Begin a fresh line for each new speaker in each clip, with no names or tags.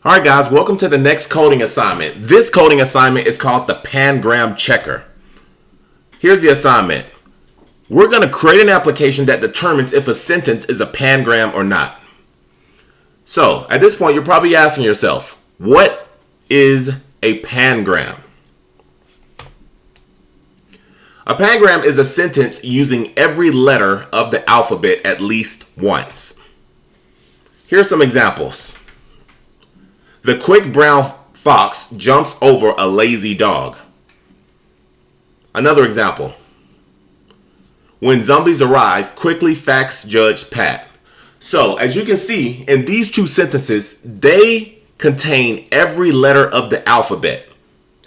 All right, guys, welcome to the next coding assignment. This coding assignment is called the Pangram Checker. Here's the assignment. We're going to create an application that determines if a sentence is a pangram or not. So, at this point, you're probably asking yourself, what is a pangram? A pangram is a sentence using every letter of the alphabet at least once. Here are some examples. The quick brown fox jumps over a lazy dog. Another example. When zombies arrive, quickly fax Judge Pat. So, as you can see, in these two sentences, they contain every letter of the alphabet.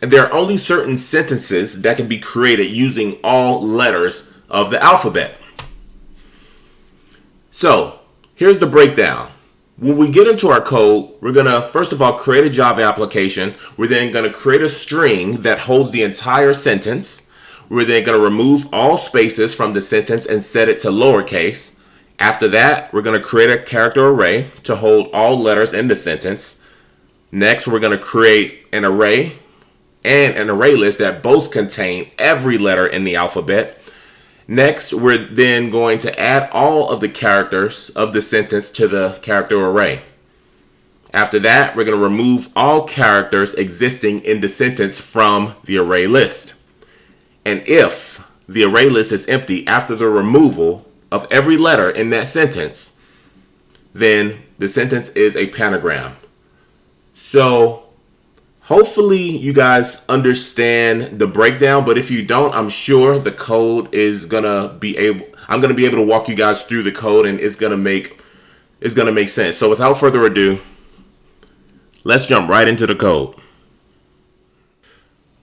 And there are only certain sentences that can be created using all letters of the alphabet. So, here's the breakdown. When we get into our code, we're going to, first of all, create a Java application. We're then going to create a string that holds the entire sentence. We're then going to remove all spaces from the sentence and set it to lowercase. After that, we're going to create a character array to hold all letters in the sentence. Next, we're going to create an array and an array list that both contain every letter in the alphabet. Next, we're then going to add all of the characters of the sentence to the character array. After that, we're going to remove all characters existing in the sentence from the array list. And if the array list is empty after the removal of every letter in that sentence, then the sentence is a panagram. So, hopefully you guys understand the breakdown, but if you don't, I'm sure the code is I'm gonna be able to walk you guys through the code, and it's gonna make sense. So without further ado, let's jump right into the code.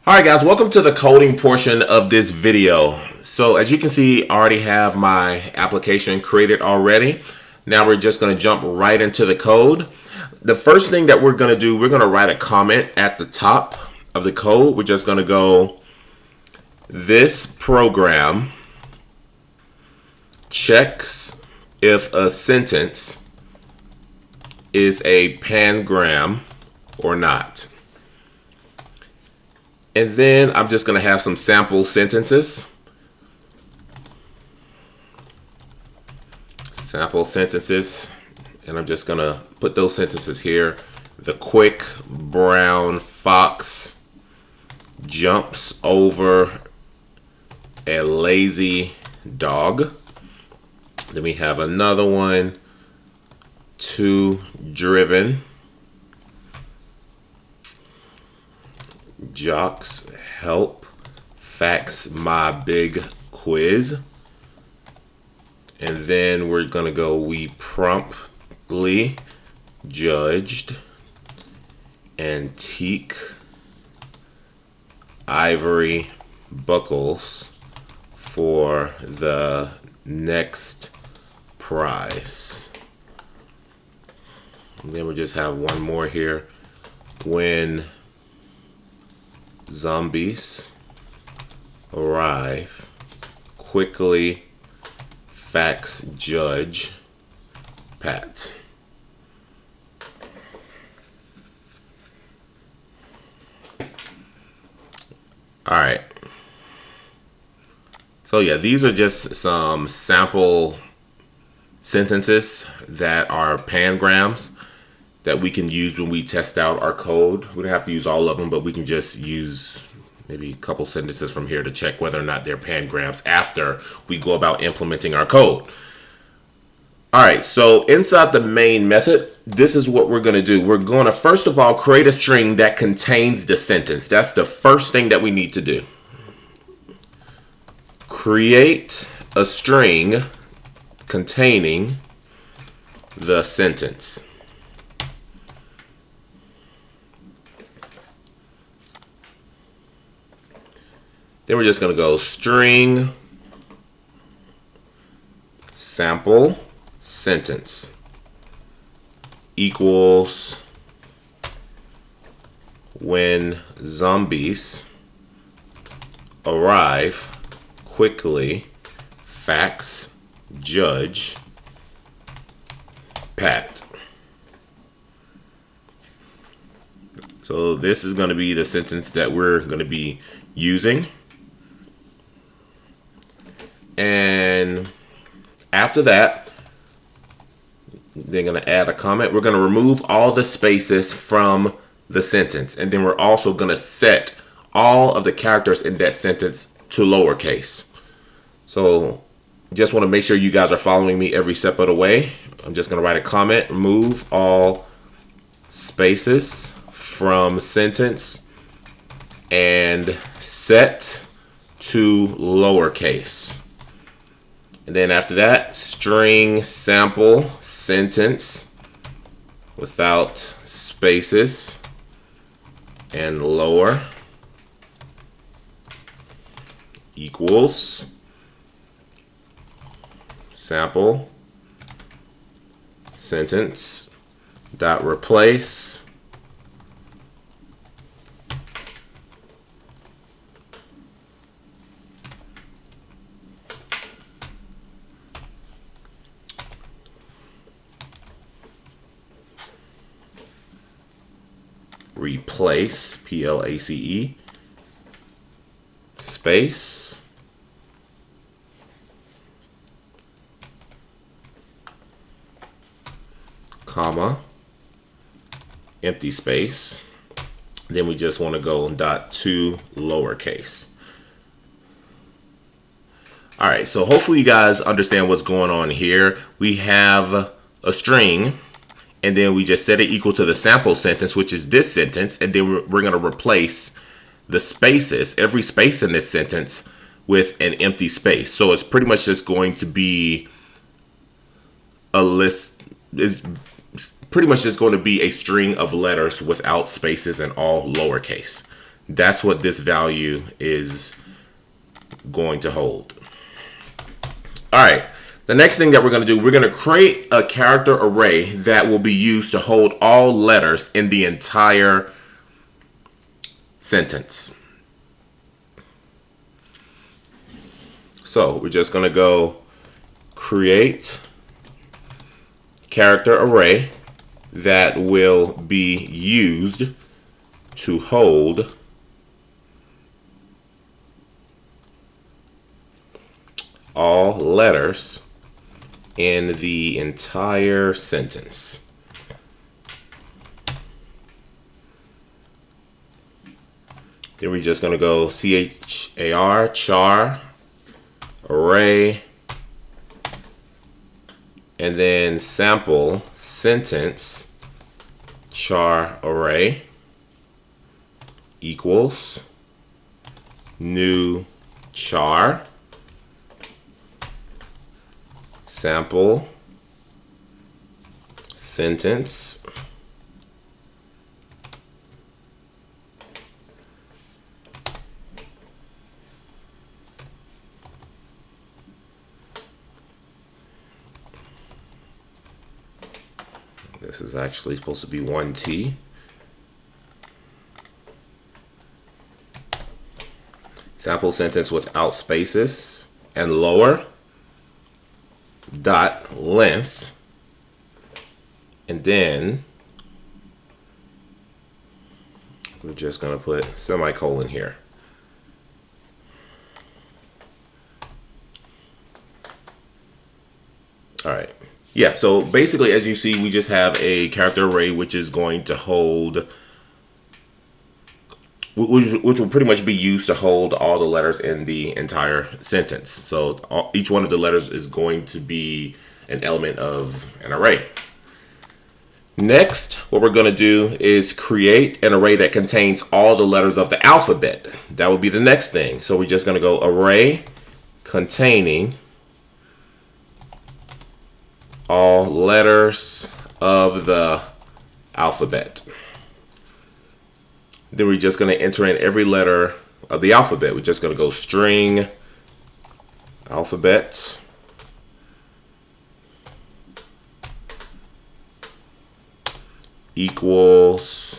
All right, guys, welcome to the coding portion of this video. So as you can see, I already have my application created already. Now we're just gonna jump right into the code. The first thing that we're going to do, we're going to write a comment at the top of the code. We're just going to go, this program checks if a sentence is a pangram or not. And then I'm just going to have some sample sentences. And I'm just going to put those sentences here. The quick brown fox jumps over a lazy dog. Then we have another one. Too driven. Jocks help fax my big quiz. And then we're going to go, we promptly judged antique ivory buckles for the next prize. And then we just have one more here. When zombies arrive, quickly fax Judge Pat. All right. So yeah, these are just some sample sentences that are pangrams that we can use when we test out our code. We don't have to use all of them, but we can just use maybe a couple sentences from here to check whether or not they're pangrams after we go about implementing our code. All right, so inside the main method, this is what we're going to do. We're going to first of all create a string that contains the sentence. That's the first thing that we need to do. Create a string containing the sentence. Then we're just going to go string sample sentence equals when zombies arrive, quickly fax Judge Pat. So this is going to be the sentence that we're going to be using. And after that, they're going to add a comment. We're going to remove all the spaces from the sentence. And then we're also going to set all of the characters in that sentence to lowercase. So just want to make sure you guys are following me every step of the way. I'm just going to write a comment. Remove all spaces from sentence and set to lowercase. And then after that, string sample sentence without spaces and lower equals sample sentence dot replace replace PLACE space comma empty space. Then we just want to go dot to lowercase. All right, so hopefully you guys understand what's going on here. We have a string, and then we just set it equal to the sample sentence, which is this sentence, and then we're going to replace the spaces, every space in this sentence, with an empty space. So it's pretty much just going to be a list, is pretty much just going to be a string of letters without spaces and all lowercase. That's what this value is going to hold. All right, the next thing that we're going to do, we're going to create a character array that will be used to hold all letters in the entire sentence. So we're just going to go create character array that will be used to hold all letters in the entire sentence. Then we're just going to go char array and then sample sentence char array equals new char sample sentence this is actually supposed to be 1T sample sentence without spaces and lower dot length, and then we're just going to put semicolon here. All right. Yeah, so basically, as you see, we just have a character array which is going to hold, which will pretty much be used to hold all the letters in the entire sentence. So each one of the letters is going to be an element of an array. Next, what we're going to do is create an array that contains all the letters of the alphabet. That would be the next thing. So we're just going to go array containing all letters of the alphabet. Then we're just going to enter in every letter of the alphabet. We're just going to go string alphabet equals,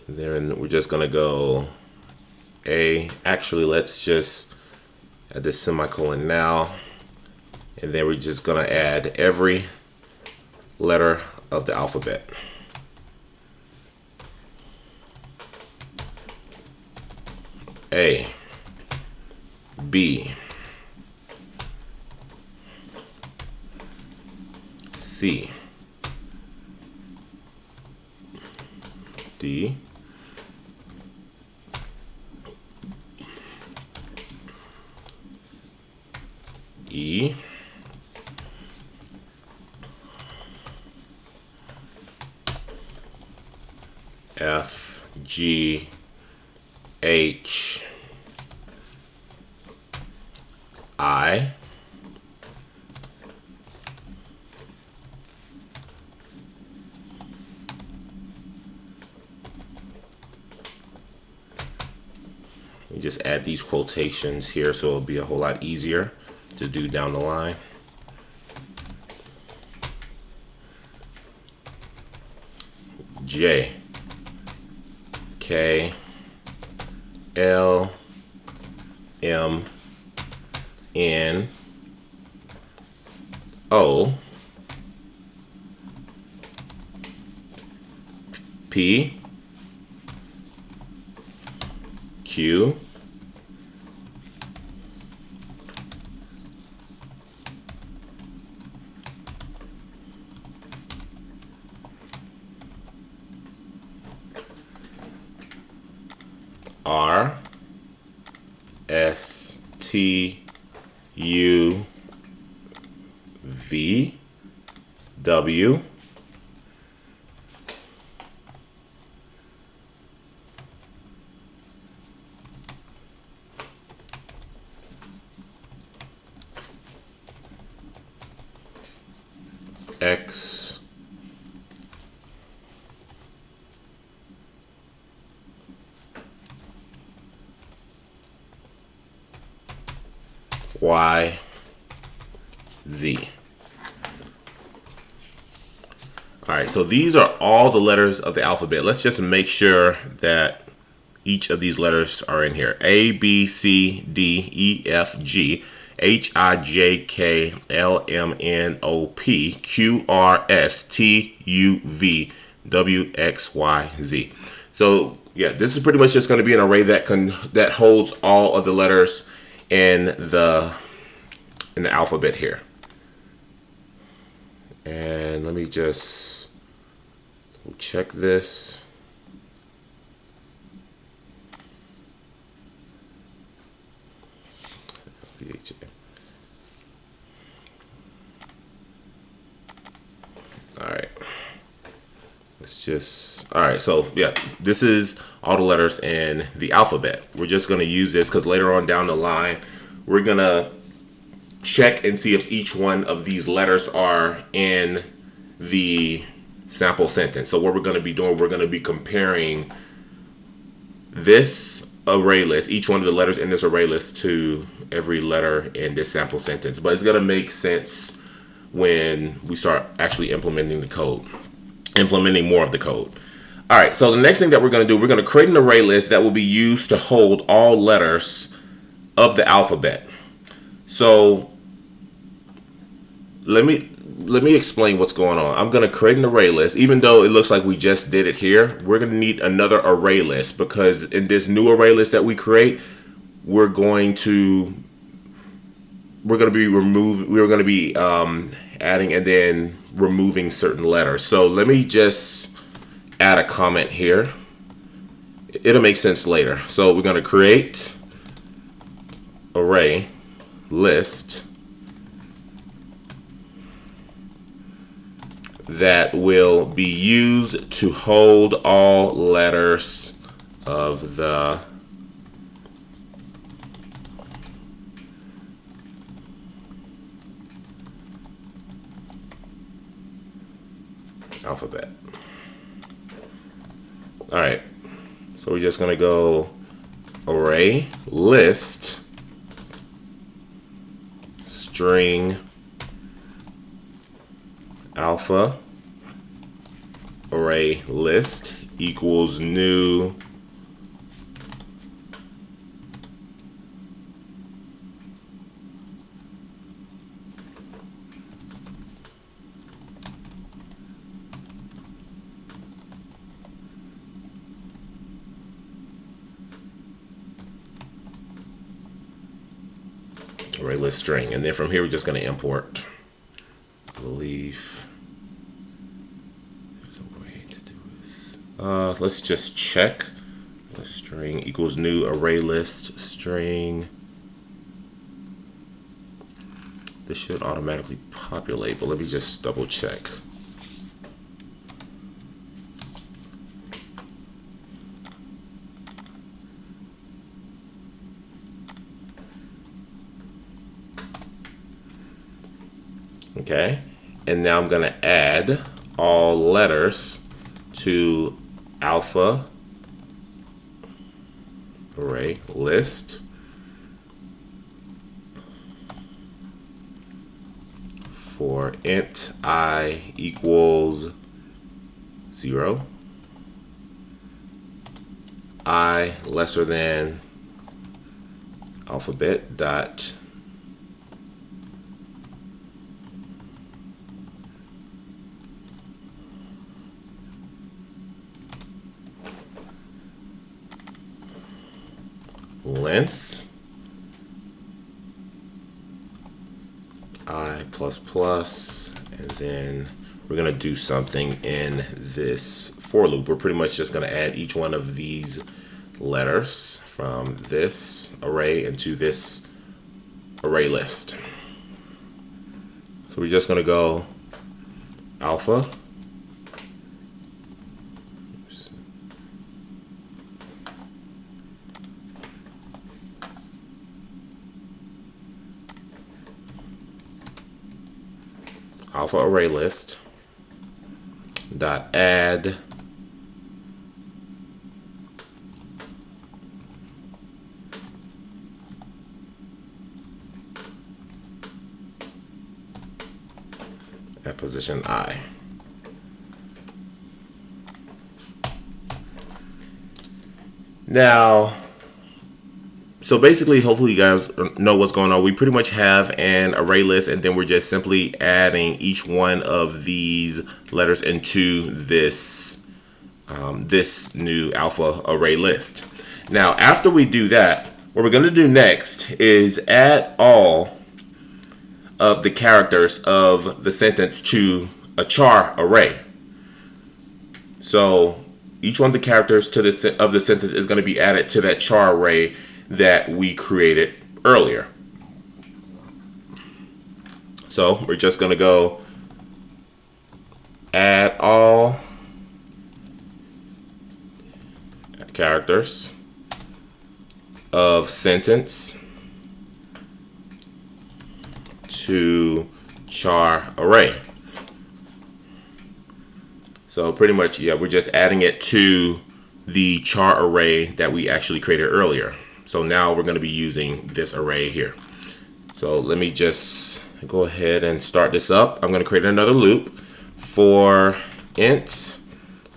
then we're just going to go actually let's just add this semicolon now, and then we're just going to add every letter of the alphabet. A, B, C, D, E, F, G, H, I, we just add these quotations here so it'll be a whole lot easier to do down the line. J, K, L, M, N, O, P, Q, R, S, T, U, V, W, X, Y, Z. All right, so these are all the letters of the alphabet. Let's just make sure that each of these letters are in here. A, B, C, D, E, F, G, H, I, J, K, L, M, N, O, P, Q, R, S, T, U, V, W, X, Y, Z. So yeah, this is pretty much just going to be an array that holds all of the letters in the alphabet here. And let me just check this. All right. All right, so yeah, this is all the letters in the alphabet. We're just going to use this because later on down the line, we're going to check and see if each one of these letters are in the sample sentence. So what we're going to be doing, we're going to be comparing this array list, each one of the letters in this array list, to every letter in this sample sentence. But it's going to make sense when we start actually implementing the code, implementing more of the code. All right, so the next thing that we're going to do, we're going to create an array list that will be used to hold all letters of the alphabet. So let me explain what's going on. I'm going to create an array list. Even though it looks like we just did it here, we're going to need another array list because in this new array list that we create, we're going to be adding and then removing certain letters. So let me just add a comment here. It'll make sense later. So we're going to create array list that will be used to hold all letters of the alphabet. All right, so we're just going to go array list string alpha array list equals new array list string. And then from here, we're just going to import leaf. There's a way to do this. Let's just check the string equals new array list string. This should automatically populate, but let me just double check. Okay, and now I'm going to add all letters to alpha array list for int I equals 0, I lesser than alphabet dot length I plus plus, and then we're going to do something in this for loop. We're pretty much just going to add each one of these letters from this array into this array list. So we're just going to go alpha alpha array list dot add at position I. Now, so basically, hopefully you guys know what's going on. We pretty much have an array list, and then we're just simply adding each one of these letters into this this new alpha array list. Now, after we do that, what we're going to do next is add all of the characters of the sentence to a char array. So each one of the characters to of the sentence is going to be added to that char array that we created earlier. So we're just going to go add all characters of sentence to char array. So pretty much, yeah, we're just adding it to the char array that we actually created earlier. So now we're going to be using this array here. So let me just go ahead and start this up. I'm going to create another loop for int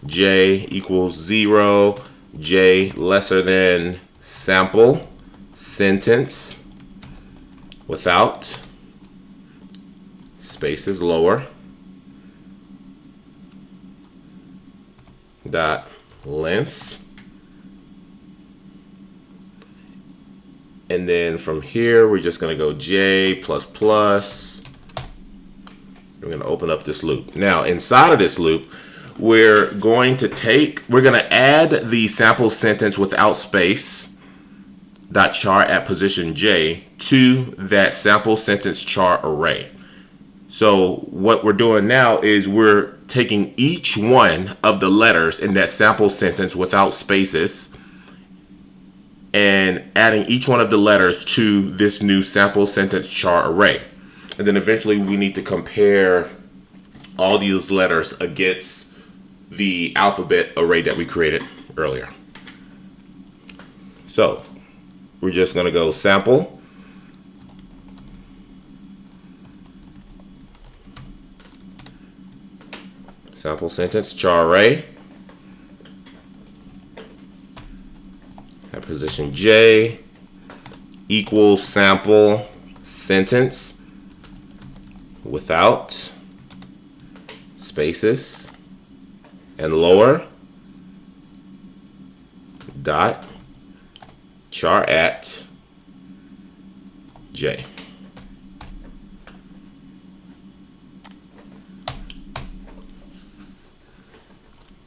j equals 0, j lesser than sample sentence without spaces lower dot length. And then from here, we're just going to go j plus plus. We're going to open up this loop. Now, inside of this loop, we're going to add the sample sentence without space dot char at position j to that sample sentence char array. So what we're doing now is we're taking each one of the letters in that sample sentence without spaces and adding each one of the letters to this new sample sentence char array. And then eventually we need to compare all these letters against the alphabet array that we created earlier. So we're just going to go sample sentence char array at position j equals sample sentence without spaces and lower dot char at j.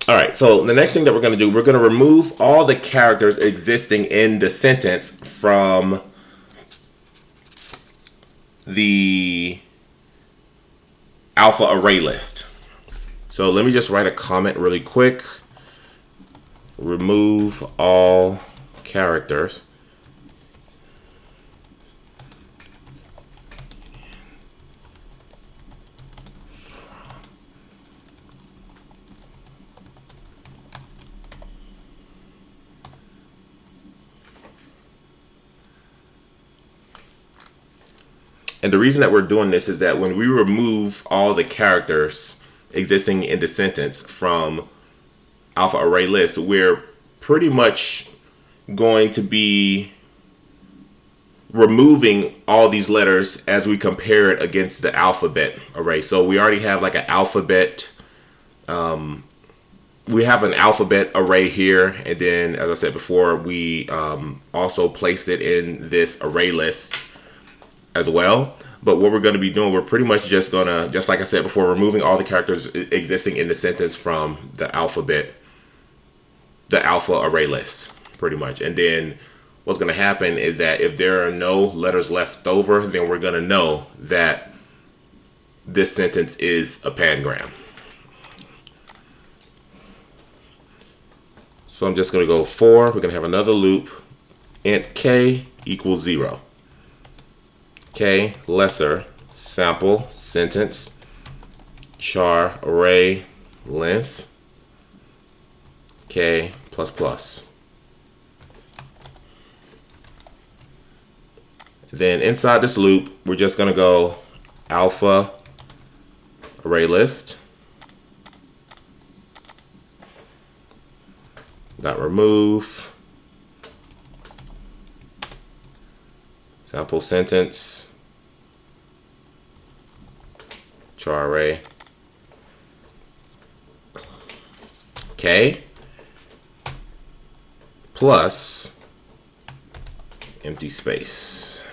All right, so the next thing that we're going to do, we're going to remove all the characters existing in the sentence from the alpha array list. So let me just write a comment really quick. Remove all characters And the reason that we're doing this is that when we remove all the characters existing in the sentence from alpha array list, we're pretty much going to be removing all these letters as we compare it against the alphabet array. So we already have like an alphabet, we have an alphabet array here, and then as I said before, we also placed it in this array list as well. But what we're going to be doing, we're pretty much just gonna, just like I said before, removing all the characters existing in the sentence from the alpha array list, pretty much. And then what's going to happen is that if there are no letters left over, then we're going to know that this sentence is a pangram. So I'm just going to go for, we're going to have another loop, int k equals 0. K lesser sample sentence char array length k plus plus. Then inside this loop, we're just going to go alpha array list dot remove sample sentence char array k plus empty space.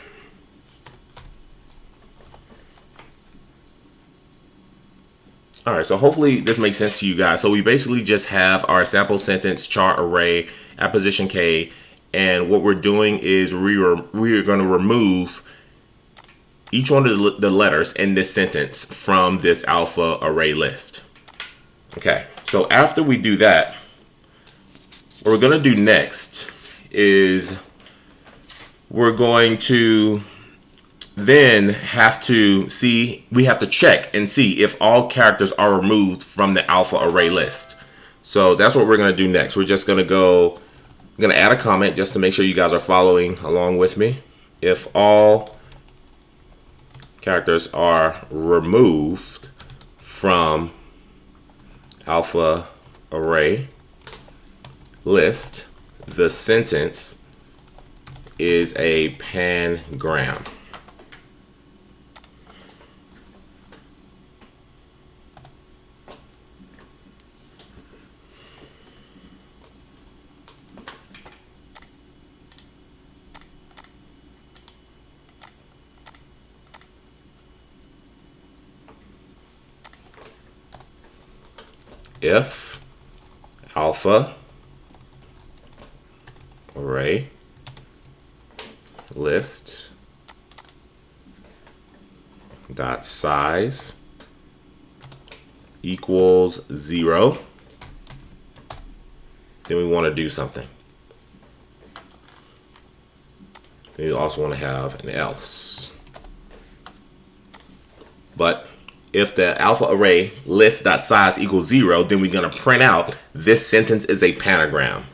All right, so hopefully this makes sense to you guys. So we basically just have our sample sentence char array at position k, and what we're doing is we are going to remove each one of the letters in this sentence from this alpha array list. Okay, so after we do that, what we're going to do next is we're going to then have to see, we have to check and see if all characters are removed from the alpha array list. So that's what we're going to do next. We're just going to go, I'm going to add a comment just to make sure you guys are following along with me. If all characters are removed from alpha array list, the sentence is a pangram. If alpha array list dot size equals 0, then we want to do something. We also want to have an else. But if the alpha array list.size equals 0, then we're going to print out this sentence is a panagram.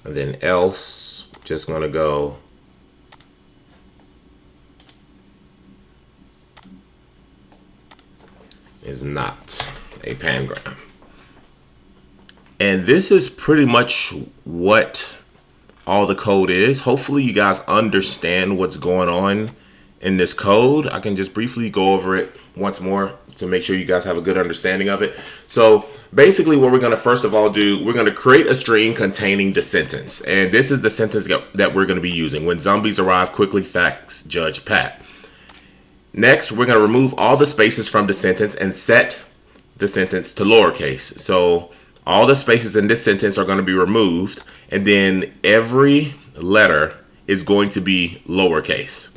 And then else, just going to go is not a pangram. And this is pretty much what all the code is. Hopefully you guys understand what's going on in this code. I can just briefly go over it once more to make sure you guys have a good understanding of it. So basically what we're going to first of all do, we're going to create a string containing the sentence. And this is the sentence that we're going to be using. When zombies arrive, quickly fax Judge Pat. Next, we're going to remove all the spaces from the sentence and set the sentence to lowercase. So all the spaces in this sentence are going to be removed, and then every letter is going to be lowercase.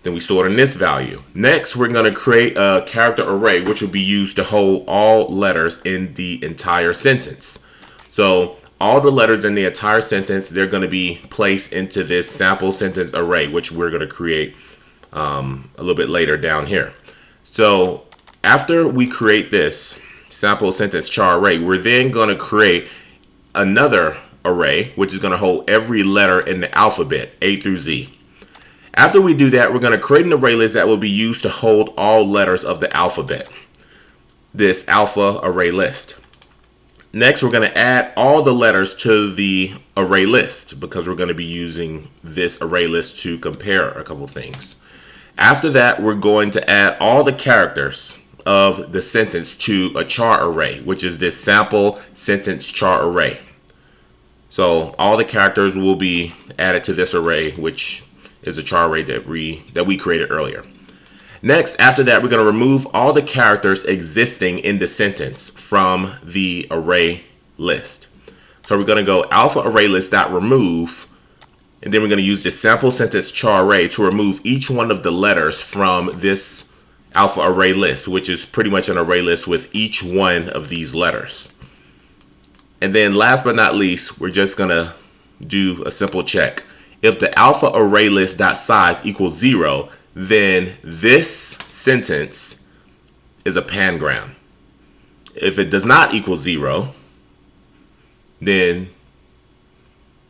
Then we store it in this value. Next, we're going to create a character array, which will be used to hold all letters in the entire sentence. So all the letters in the entire sentence, they're going to be placed into this sample sentence array, which we're going to create a little bit later down here. So after we create this sample sentence char array, we're then going to create another array, which is going to hold every letter in the alphabet, A through Z. After we do that, we're going to create an array list that will be used to hold all letters of the alphabet, this alpha array list. Next, we're going to add all the letters to the array list because we're going to be using this array list to compare a couple things. After that, we're going to add all the characters of the sentence to a char array, which is this sample sentence char array. So all the characters will be added to this array, which is a char array that we created earlier. Next, after that, we're going to remove all the characters existing in the sentence from the array list. So we're going to go alpha array list.remove, and then we're going to use this sample sentence char array to remove each one of the letters from this alpha array list, which is pretty much an array list with each one of these letters. And then last but not least, we're just going to do a simple check. If the alpha array list.size equals 0, then this sentence is a pangram. If it does not equal 0, then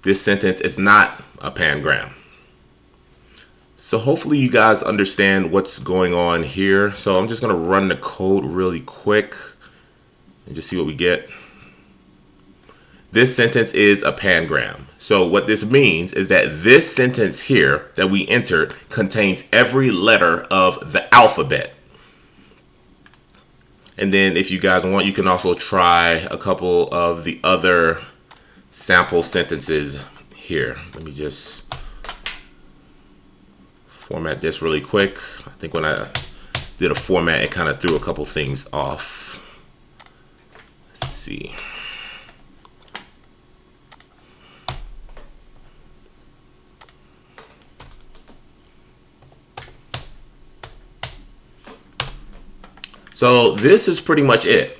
this sentence is not a pangram. So hopefully you guys understand what's going on here. So I'm just going to run the code really quick and just see what we get. This sentence is a pangram. So what this means is that this sentence here that we entered contains every letter of the alphabet. And then if you guys want, you can also try a couple of the other sample sentences here. Let me just format this really quick. I think when I did a format, it kind of threw a couple things off. Let's see. So this is pretty much it.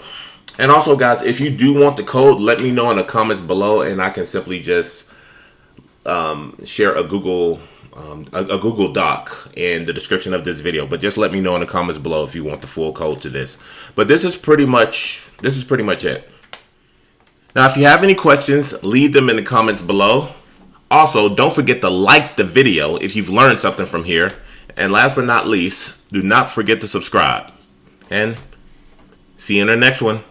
And also, guys, if you do want the code, let me know in the comments below, and I can simply just share a Google Doc in the description of this video. But just let me know in the comments below if you want the full code to this. But this is pretty much it. Now, if you have any questions, leave them in the comments below. Also, don't forget to like the video if you've learned something from here. And last but not least, do not forget to subscribe. And see you in the next one.